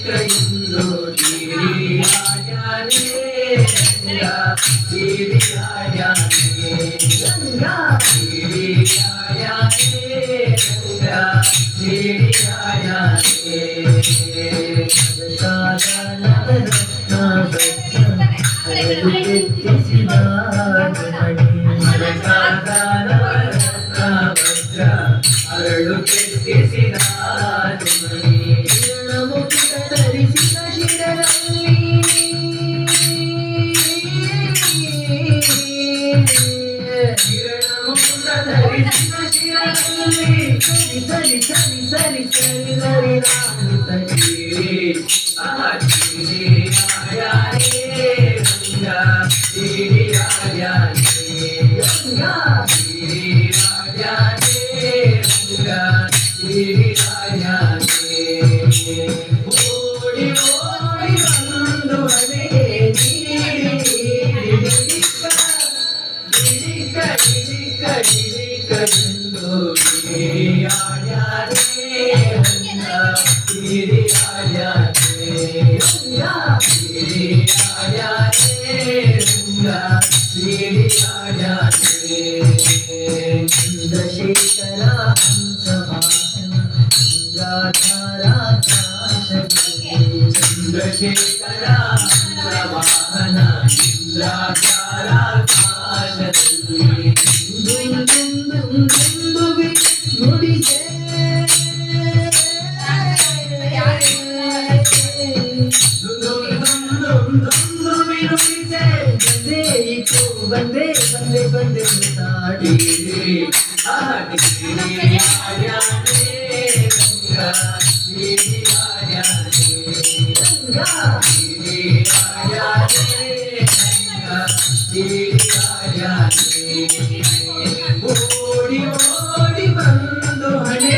ಕೈಯಿಂದು ಗಿರಿಯಾಯಾನೆ ಗಿರಿಯಾಯಾನೆ ಗಂಗಾ ಗಿರಿಯಾಯಾನೆ ಗಂಗಾ ಗಿರಿಯಾಯಾನೆ ನವರತ್ನ ಅರಳು ಕೆತ್ತಿಸಿದ ಮುಖ ಧರಿಸಿದ ಶಿರದಲ್ಲಿ ಮುಖ ಧರಿಸಿದ ಶಿರದಲ್ಲಿ ಸರಿ ಸರಿ ಸರಿ ಸರಿ ಸರಿ ಸರಿ ಓಡಿ ಓಡಿ ಬಂದು ಚಂದ್ರಶೇಖರ ಚಂದ್ರಶೇಖರ ವಾಹನ ಇಂದ್ರಾಕಾರಾಕಾಶದಲ್ಲಿ ನುಡಿಸೆ ಬಂದೆ ಬಂದೆ ಬಂದೆ ತಾಡಿ ಓಡಿ ಓಡಿ ಬಂದು ಹಣೆ